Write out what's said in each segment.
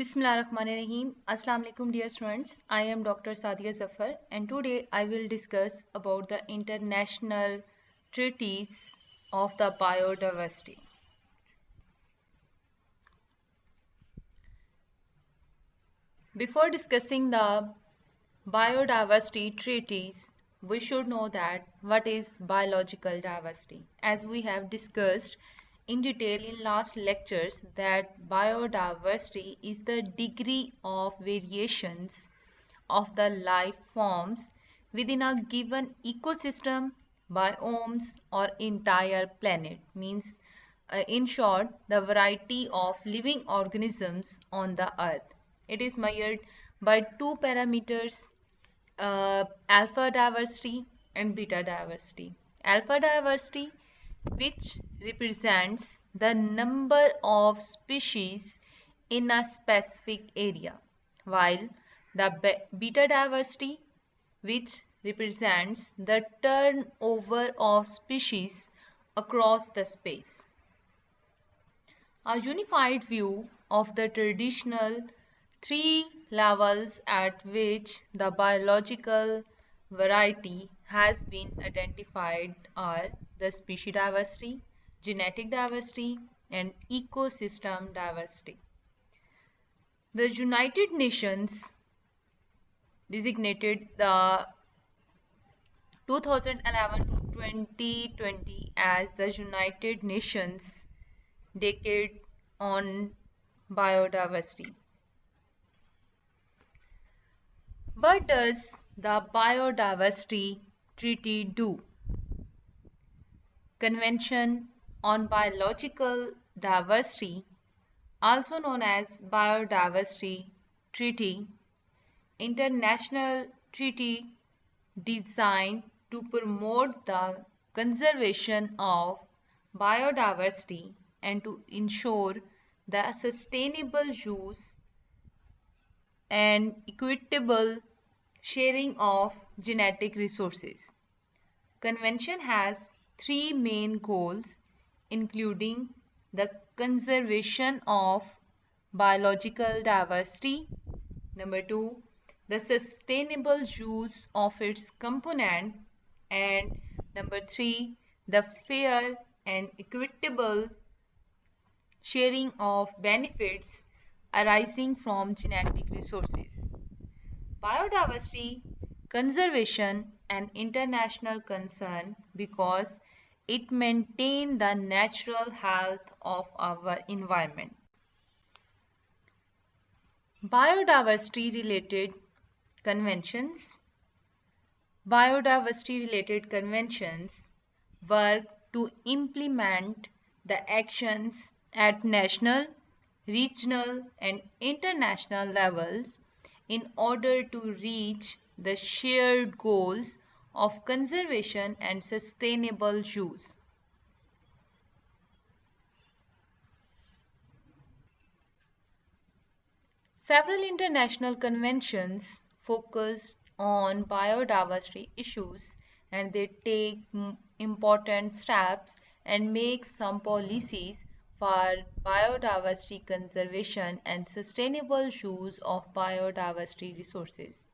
Bismillahirrahmanirrahim. Assalamu alaikum dear students. I am Dr. Sadia Zafar and today I will discuss about the international treaties of the biodiversity. Before discussing the biodiversity treaties, we should know that what is biological diversity. As we have discussed in detail in last lectures that biodiversity is the degree of variations of the life forms within a given ecosystem, biomes or entire planet. Means in short, the variety of living organisms on the earth. It is measured by two parameters, alpha diversity and beta diversity. Alpha diversity, which represents the number of species in a specific area, while the beta diversity, which represents the turnover of species across the space. A unified view of the traditional three levels at which the biological variety has been identified are the species diversity, genetic diversity, and ecosystem diversity. The United Nations designated the 2011 to 2020 as the United Nations Decade on Biodiversity. What does the Biodiversity Treaty do? Convention on Biological Diversity, also known as Biodiversity Treaty, international treaty designed to promote the conservation of biodiversity and to ensure the sustainable use and equitable sharing of genetic resources. Convention has three main goals, including the conservation of biological diversity. Number two, the sustainable use of its component. And number three, the fair and equitable sharing of benefits arising from genetic resources. Biodiversity conservation an international concern because it maintains the natural health of our environment. Biodiversity related conventions. Biodiversity related conventions work to implement the actions at national, regional, and international levels in order to reach the shared goals of conservation and sustainable use. Several international conventions focus on biodiversity issues and they take important steps and make some policies for biodiversity conservation and sustainable use of biodiversity resources.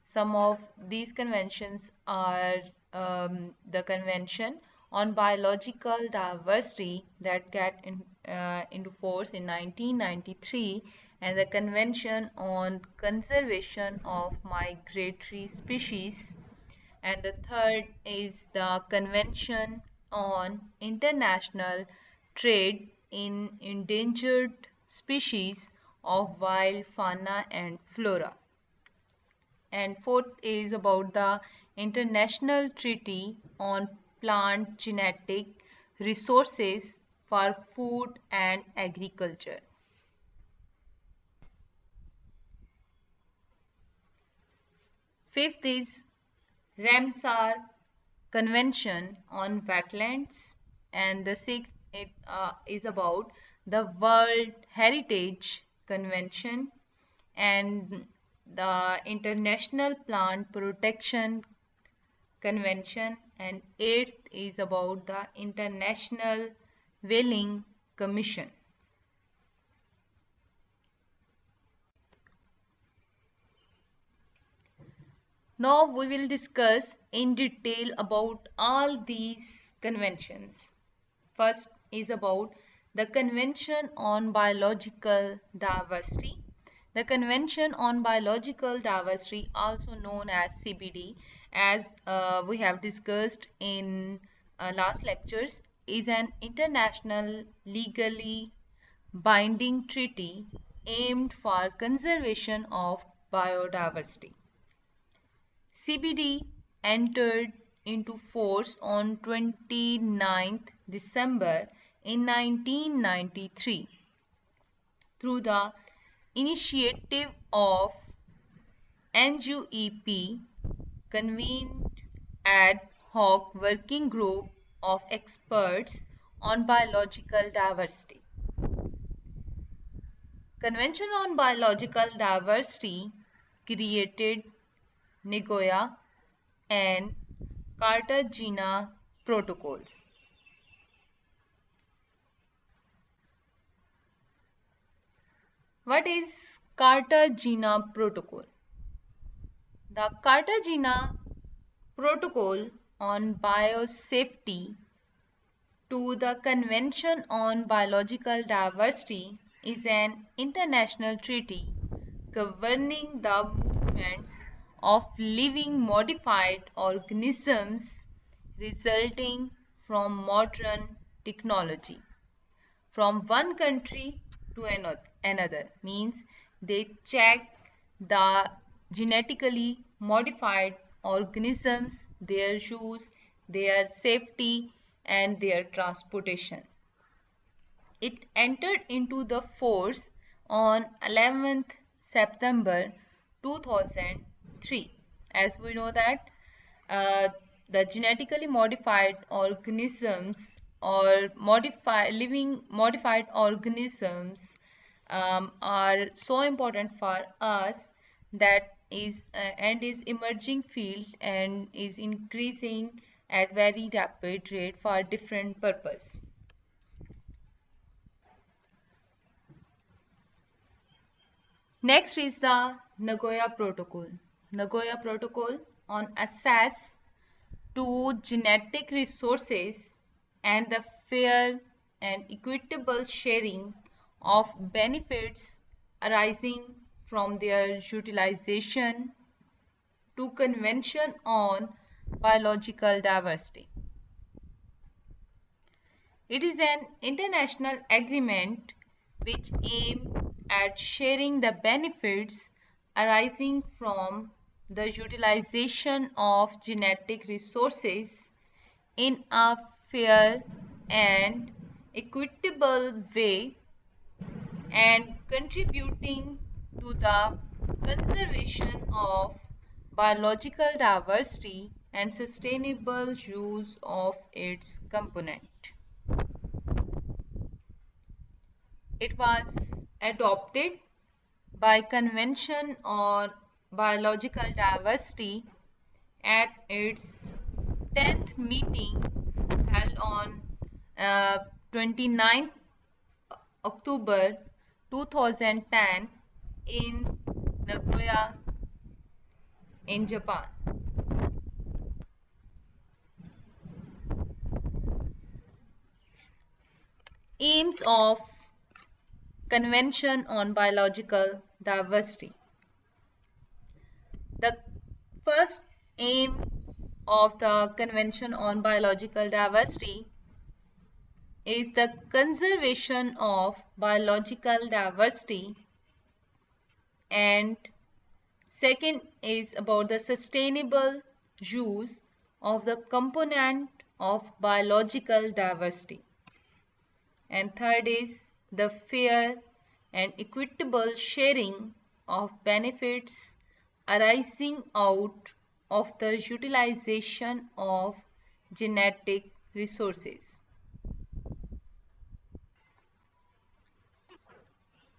Some of these conventions are the Convention on Biological Diversity that into force in 1993 and the Convention on Conservation of Migratory Species, and the third is the Convention on International Trade in Endangered Species of Wild Fauna and Flora. And fourth is about the International Treaty on Plant Genetic Resources for Food and Agriculture. Fifth is Ramsar Convention on Wetlands, and the sixth is about the World Heritage Convention and the International Plant Protection Convention, and eighth is about the International Whaling Commission. Now we will discuss in detail about all these conventions. First is about the Convention on Biological Diversity. The Convention on Biological Diversity, also known as CBD, as we have discussed in last lectures, is an international legally binding treaty aimed for conservation of biodiversity. CBD entered into force on 29th December in 1993 through the initiative of NUEP, convened ad hoc working group of experts on biological diversity. Convention on Biological Diversity created Nagoya and Cartagena protocols. What is Cartagena protocol? The Cartagena protocol on biosafety to the Convention on Biological Diversity is an international treaty governing the movements of living modified organisms resulting from modern technology from one country to another. Means they check the genetically modified organisms, their use, their safety and their transportation. It entered into the force on 11th September 2003. As we know that the genetically modified organisms or living modified organisms are so important for us that is and is emerging field and is increasing at very rapid rate for different purpose. Next is the Nagoya Protocol. Nagoya Protocol on access to genetic resources and the fair and equitable sharing of benefits arising from their utilization to Convention on Biological Diversity. It is an international agreement which aims at sharing the benefits arising from the utilization of genetic resources in a fair and equitable way and contributing to the conservation of biological diversity and sustainable use of its component. It was adopted by Convention on Biological Diversity at its 10th meeting held on 29th October 2010 in Nagoya in Japan. Aims of Convention on Biological Diversity. The first aim of the Convention on Biological Diversity is the conservation of biological diversity, and second is about the sustainable use of the component of biological diversity, and third is the fair and equitable sharing of benefits arising out of the utilization of genetic resources.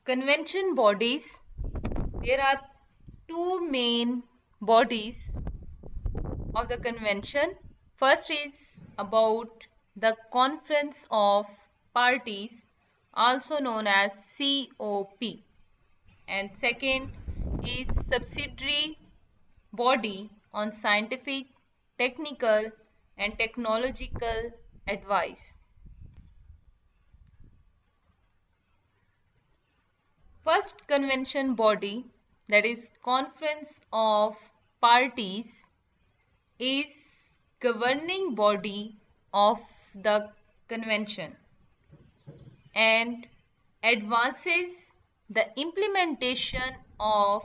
Convention bodies. There are two main bodies of the convention. First is about the Conference of Parties, also known as COP, and second is subsidiary body on scientific, technical, and technological advice. First convention body, that is Conference of Parties, is governing body of the convention and advances the implementation of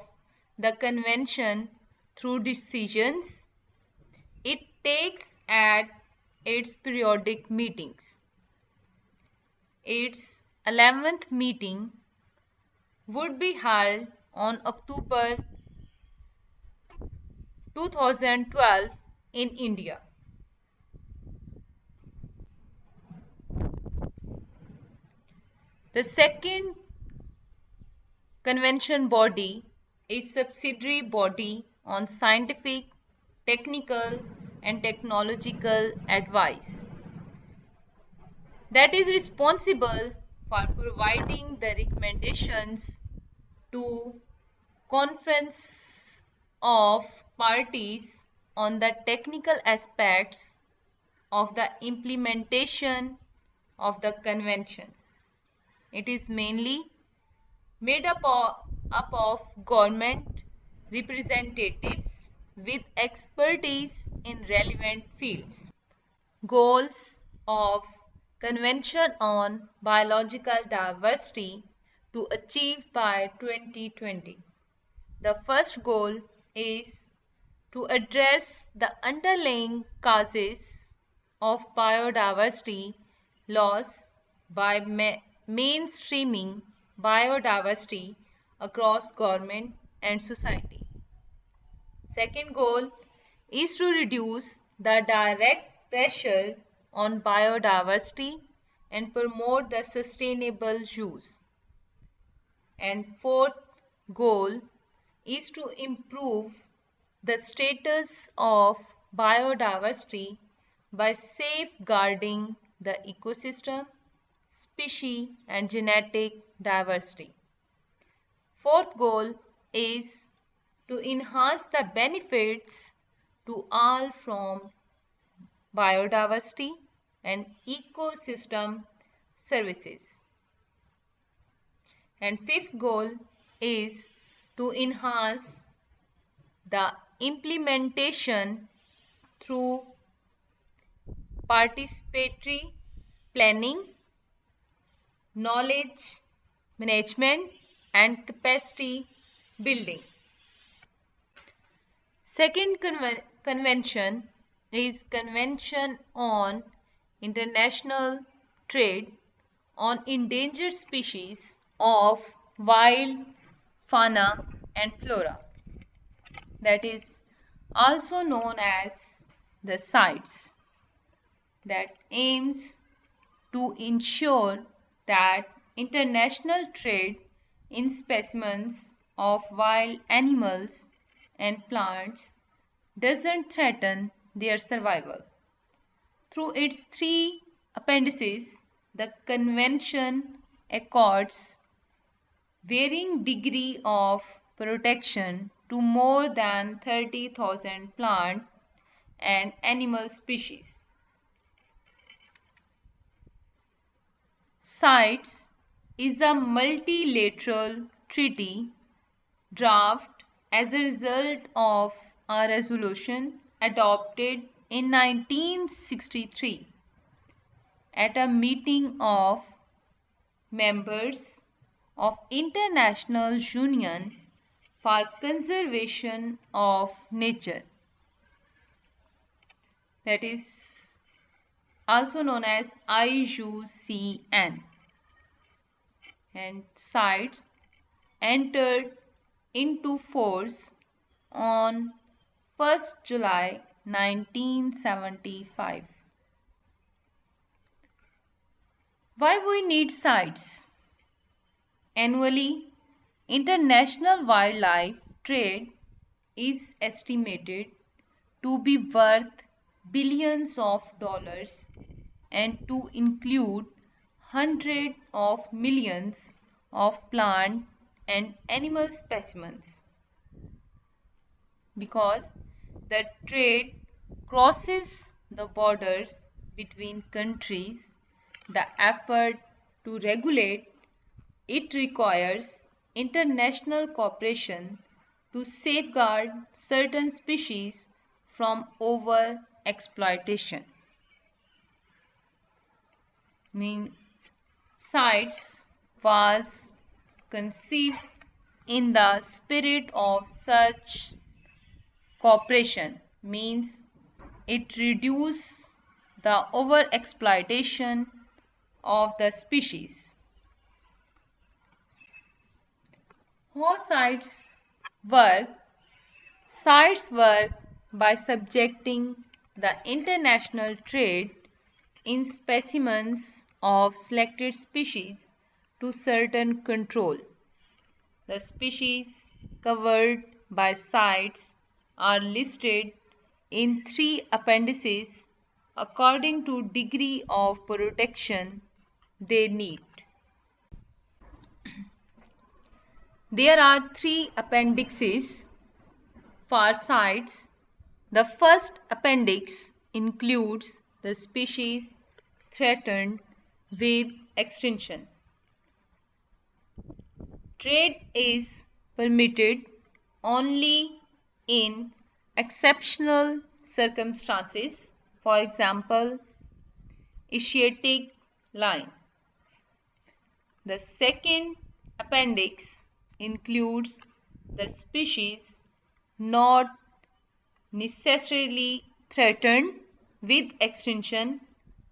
the convention through decisions it takes at its periodic meetings. Its 11th meeting would be held on October 2012 in India. The second convention body is subsidiary body on scientific, technical, and technological advice that is responsible for providing the recommendations to conference of parties on the technical aspects of the implementation of the convention. It is mainly made up of government representatives with expertise in relevant fields. Goals of Convention on Biological Diversity to achieve by 2020. The first goal is to address the underlying causes of biodiversity loss by mainstreaming biodiversity across government and society. Second goal is to reduce the direct pressure on biodiversity and promote the sustainable use. And fourth goal is to improve the status of biodiversity by safeguarding the ecosystem, species, and genetic diversity. Fourth goal is to enhance the benefits to all from biodiversity and ecosystem services. And fifth goal is to enhance the implementation through participatory planning, knowledge management, and capacity building. Second convention is Convention on International Trade on Endangered Species of Wild Fauna and Flora, that is also known as the CITES, that aims to ensure that international trade in specimens of wild animals and plants doesn't threaten their survival. Through its three appendices, the convention accords varying degree of protection to more than 30,000 plant and animal species. CITES is a multilateral treaty draft as a result of a resolution adopted in 1963 at a meeting of members of International Union for Conservation of Nature, that is also known as IUCN, and CITES entered into force on 1st July 1975. Why we need CITES? Annually, international wildlife trade is estimated to be worth billions of dollars and to include hundreds of millions of plant and animal specimens, because The trade crosses the borders between countries. The effort to regulate it requires international cooperation to safeguard certain species from over-exploitation. CITES was conceived in the spirit of such cooperation, means it reduces the over-exploitation of the species. How CITES work? CITES work by subjecting the international trade in specimens of selected species to certain control. The species covered by CITES are listed in 3 appendices according to degree of protection they need. There are 3 appendices for CITES. The first appendix includes the species threatened with extinction. Trade is permitted only in exceptional circumstances, for example, Asiatic lion. The second appendix includes the species not necessarily threatened with extinction,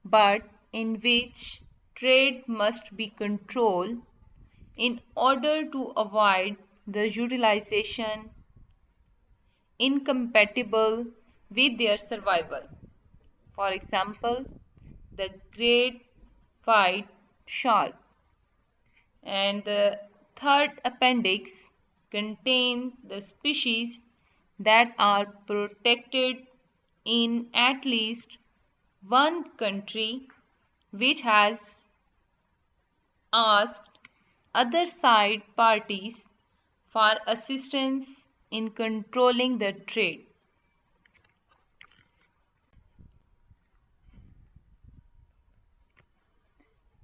but in which trade must be controlled in order to avoid the utilization incompatible with their survival. For example, the great white shark. And the third appendix contains the species that are protected in at least one country which has asked other side parties for assistance in controlling the trade.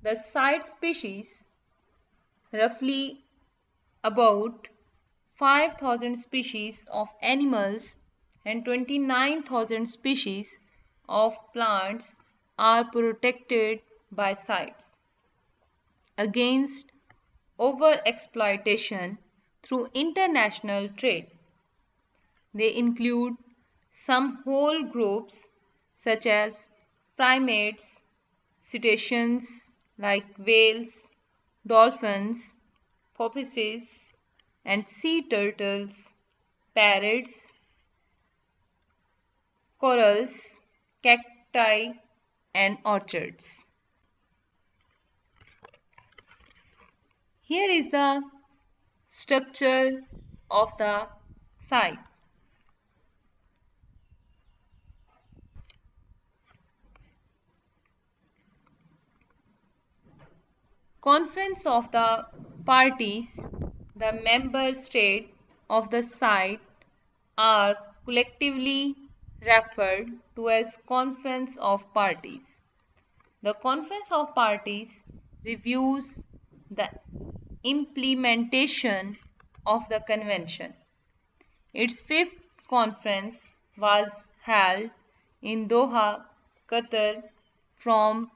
The site species, roughly about 5,000 species of animals and 29,000 species of plants, are protected by CITES against over-exploitation through international trade. They include some whole groups such as primates, cetaceans like whales, dolphins, porpoises, and sea turtles, parrots, corals, cacti, and orchids. Here is the structure of the site. Conference of the parties, the member state of the site, are collectively referred to as Conference of Parties. The Conference of Parties reviews the implementation of the convention. Its 5th conference was held in Doha, Qatar from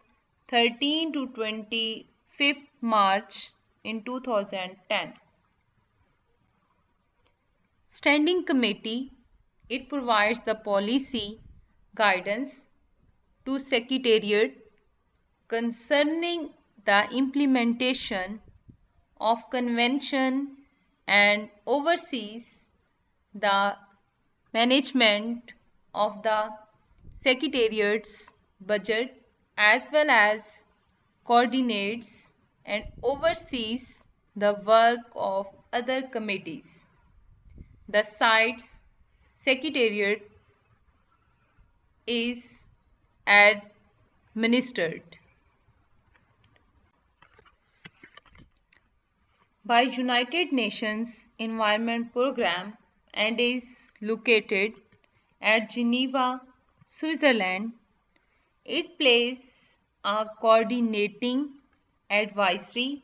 13 to 25th March in 2010. Standing Committee, it provides the policy guidance to Secretariat concerning the implementation of convention and oversees the management of the Secretariat's budget as well as coordinates and oversees the work of other committees. The site's Secretariat is administered by United Nations Environment Program and is located at Geneva, Switzerland. It plays a coordinating, advisory,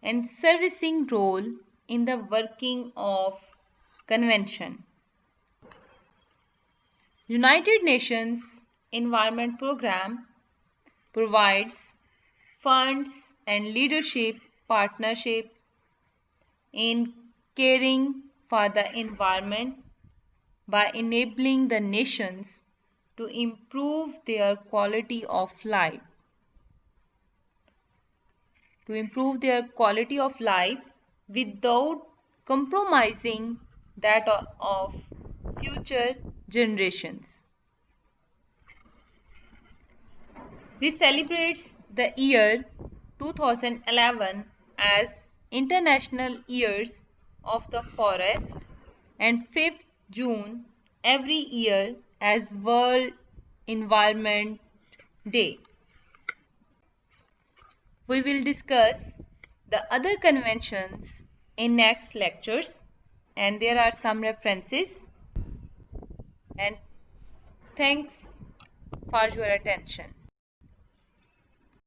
and servicing role in the working of convention. United Nations Environment Programme provides funds and leadership partnership in caring for the environment by enabling the nations to improve their quality of life. Without compromising that of future generations. This celebrates the year 2011 as International Years of the Forest and 5th June every year as World Environment Day. We will discuss the other conventions in next lectures, and there are some references, and thanks for your attention.